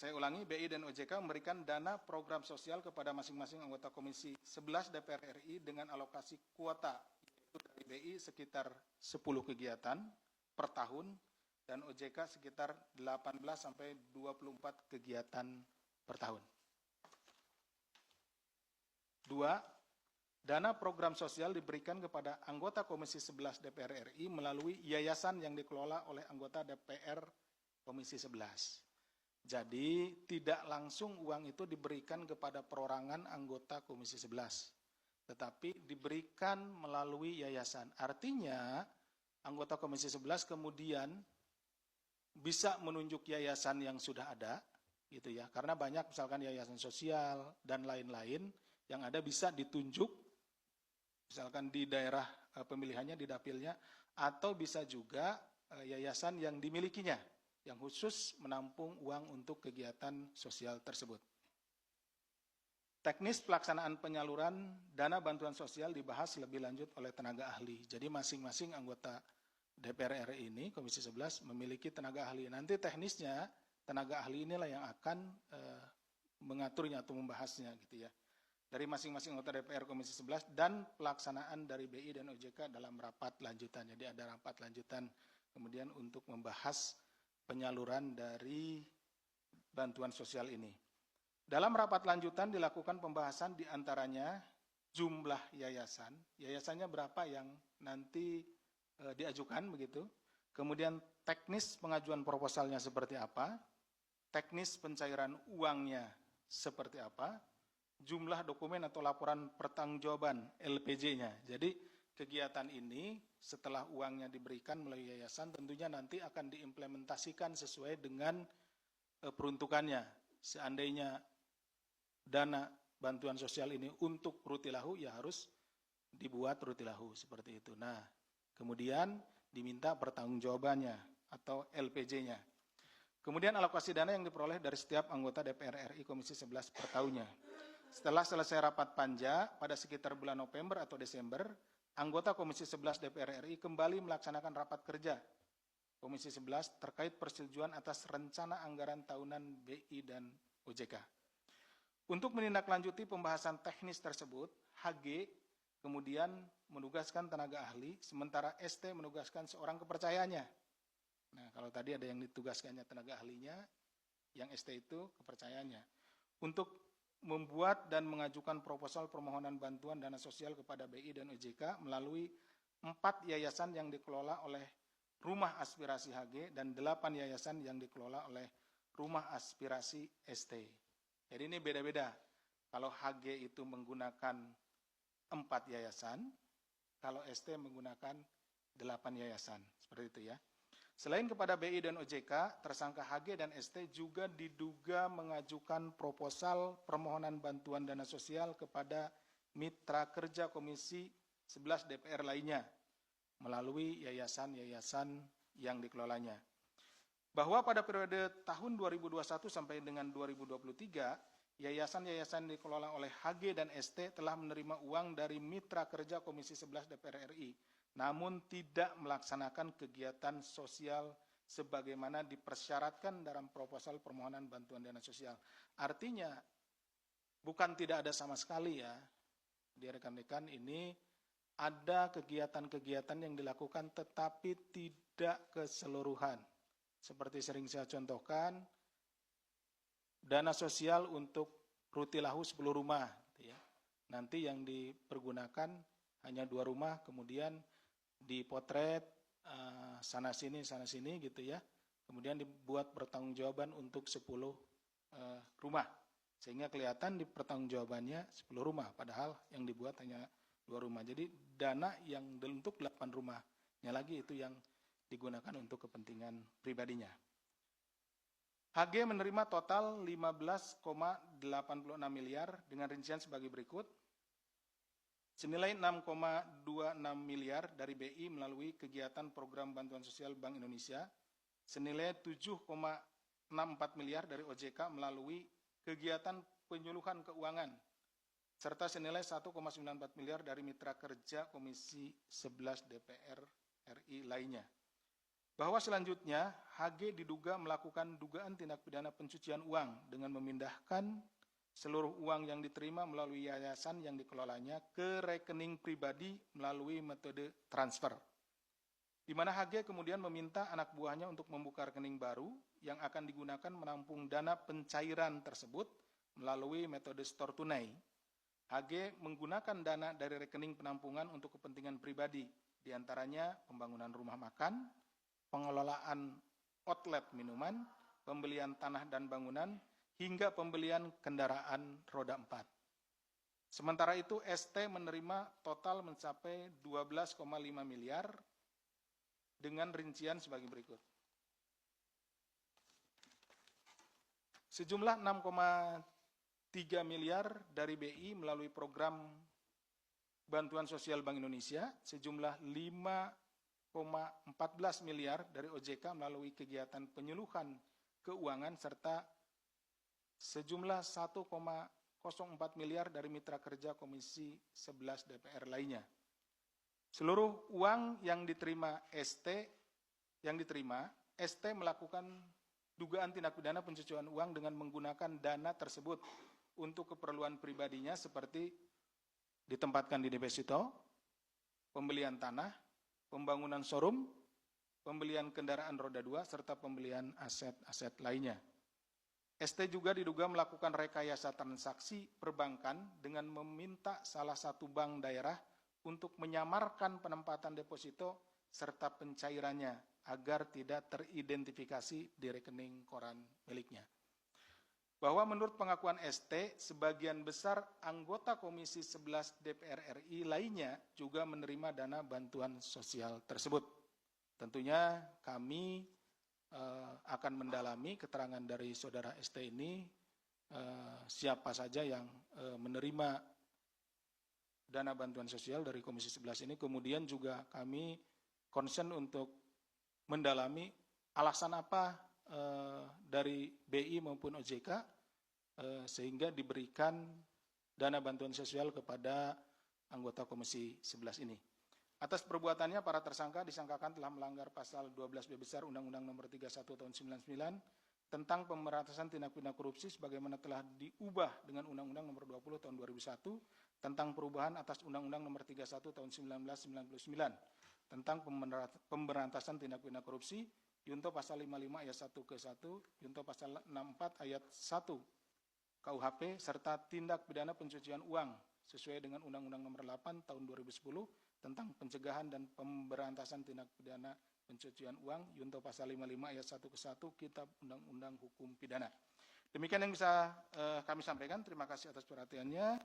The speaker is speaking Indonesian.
Saya ulangi, BI dan OJK memberikan dana program sosial kepada masing-masing anggota Komisi 11 DPR RI dengan alokasi kuota, yaitu dari BI sekitar 10 kegiatan per tahun, dan OJK sekitar 18 sampai 24 kegiatan per tahun. 2. Dana program sosial diberikan kepada anggota Komisi 11 DPR RI melalui yayasan yang dikelola oleh anggota DPR Komisi 11. Jadi tidak langsung uang itu diberikan kepada perorangan anggota Komisi 11, tetapi diberikan melalui yayasan. Artinya anggota Komisi 11 kemudian bisa menunjuk yayasan yang sudah ada, gitu ya. Karena banyak misalkan yayasan sosial dan lain-lain yang ada bisa ditunjuk, misalkan di daerah pemilihannya, di dapilnya, atau bisa juga yayasan yang dimilikinya, yang khusus menampung uang untuk kegiatan sosial tersebut. Teknis pelaksanaan penyaluran dana bantuan sosial dibahas lebih lanjut oleh tenaga ahli. Jadi masing-masing anggota DPR RI ini, Komisi 11, memiliki tenaga ahli. Nanti teknisnya, tenaga ahli inilah yang akan mengaturnya atau membahasnya, gitu ya. Dari masing-masing anggota DPR Komisi 11 dan pelaksanaan dari BI dan OJK dalam rapat lanjutan. Jadi ada rapat lanjutan kemudian untuk membahas penyaluran dari bantuan sosial ini. Dalam rapat lanjutan dilakukan pembahasan diantaranya jumlah yayasan, yayasannya berapa yang nanti diajukan begitu, kemudian teknis pengajuan proposalnya seperti apa, teknis pencairan uangnya seperti apa, jumlah dokumen atau laporan pertanggungjawaban LPJ-nya. Jadi kegiatan ini setelah uangnya diberikan melalui yayasan tentunya nanti akan diimplementasikan sesuai dengan peruntukannya. Seandainya dana bantuan sosial ini untuk rutilahu, ya harus dibuat rutilahu seperti itu. Nah, kemudian diminta pertanggungjawabannya atau LPJ-nya. Kemudian alokasi dana yang diperoleh dari setiap anggota DPR RI Komisi 11 per tahunnya. Setelah selesai rapat panja pada sekitar bulan November atau Desember, anggota Komisi 11 DPR RI kembali melaksanakan rapat kerja Komisi 11 terkait persetujuan atas rencana anggaran tahunan BI dan OJK. Untuk menindaklanjuti pembahasan teknis tersebut, HG kemudian menugaskan tenaga ahli, sementara ST menugaskan seorang kepercayaannya. Nah, kalau tadi ada yang ditugaskannya tenaga ahlinya, yang ST itu kepercayaannya. Untuk membuat dan mengajukan proposal permohonan bantuan dana sosial kepada BI dan OJK melalui 4 yayasan yang dikelola oleh Rumah Aspirasi HG dan 8 yayasan yang dikelola oleh Rumah Aspirasi ST. Jadi ini beda-beda. Kalau HG itu menggunakan 4 yayasan, kalau ST menggunakan 8 yayasan. Seperti itu ya. Selain kepada BI dan OJK, tersangka HG dan ST juga diduga mengajukan proposal permohonan bantuan dana sosial kepada mitra kerja Komisi 11 DPR lainnya melalui yayasan-yayasan yang dikelolanya. Bahwa pada periode tahun 2021 sampai dengan 2023, yayasan-yayasan dikelola oleh HG dan ST telah menerima uang dari mitra kerja Komisi 11 DPR RI, namun tidak melaksanakan kegiatan sosial sebagaimana dipersyaratkan dalam proposal permohonan bantuan dana sosial. Artinya, bukan tidak ada sama sekali ya, di rekan-rekan ini ada kegiatan-kegiatan yang dilakukan tetapi tidak keseluruhan. Seperti sering saya contohkan, dana sosial untuk rutilahu 10 rumah. Gitu ya. Nanti yang dipergunakan hanya 2 rumah, kemudian dipotret sana-sini gitu ya. Kemudian dibuat pertanggungjawaban untuk 10 rumah. Sehingga kelihatan di pertanggungjawabannya 10 rumah, padahal yang dibuat hanya 2 rumah. Jadi dana yang untuk 8 rumahnya lagi itu yang digunakan untuk kepentingan pribadinya. HG menerima total 15,86 miliar dengan rincian sebagai berikut. Senilai 6,26 miliar dari BI melalui kegiatan program bantuan sosial Bank Indonesia, senilai 7,64 miliar dari OJK melalui kegiatan penyuluhan keuangan, serta senilai 1,94 miliar dari mitra kerja Komisi 11 DPR RI lainnya. Bahwa selanjutnya HG diduga melakukan dugaan tindak pidana pencucian uang dengan memindahkan seluruh uang yang diterima melalui yayasan yang dikelolanya ke rekening pribadi melalui metode transfer. Di mana HG kemudian meminta anak buahnya untuk membuka rekening baru yang akan digunakan menampung dana pencairan tersebut melalui metode store tunai. HG menggunakan dana dari rekening penampungan untuk kepentingan pribadi, diantaranya pembangunan rumah makan, pengelolaan outlet minuman, pembelian tanah dan bangunan, hingga pembelian kendaraan roda 4. Sementara itu ST menerima total mencapai 12,5 miliar dengan rincian sebagai berikut. Sejumlah 6,3 miliar dari BI melalui program bantuan sosial Bank Indonesia, sejumlah 5,14 miliar dari OJK melalui kegiatan penyuluhan keuangan, serta sejumlah 1,04 miliar dari mitra kerja Komisi 11 DPR lainnya. Seluruh uang yang diterima ST melakukan dugaan tindak pidana pencucian uang dengan menggunakan dana tersebut untuk keperluan pribadinya seperti ditempatkan di deposito, pembelian tanah, pembangunan showroom, pembelian kendaraan roda 2, serta pembelian aset-aset lainnya. ST juga diduga melakukan rekayasa transaksi perbankan dengan meminta salah satu bank daerah untuk menyamarkan penempatan deposito serta pencairannya agar tidak teridentifikasi di rekening koran miliknya. Bahwa menurut pengakuan ST, sebagian besar anggota Komisi 11 DPR RI lainnya juga menerima dana bantuan sosial tersebut. Tentunya kami akan mendalami keterangan dari saudara ST ini, siapa saja yang menerima dana bantuan sosial dari Komisi 11 ini. Kemudian juga kami concern untuk mendalami alasan apa dari BI maupun OJK sehingga diberikan dana bantuan sosial kepada anggota Komisi 11 ini. Atas perbuatannya, para tersangka disangkakan telah melanggar pasal 12B besar Undang-Undang Nomor 31 Tahun 99 tentang pemberantasan tindak pidana korupsi sebagaimana telah diubah dengan Undang-Undang Nomor 20 Tahun 2001 tentang perubahan atas Undang-Undang Nomor 31 Tahun 1999 tentang pemberantasan tindak pidana korupsi, Junto pasal 55 ayat 1 ke 1, Junto pasal 64 ayat 1 KUHP, serta tindak pidana pencucian uang sesuai dengan Undang-Undang Nomor 8 Tahun 2010 tentang pencegahan dan pemberantasan tindak pidana pencucian uang, Junto pasal 55 ayat 1 ke 1 Kitab Undang-Undang Hukum Pidana. Demikian yang bisa kami sampaikan. Terima kasih atas perhatiannya.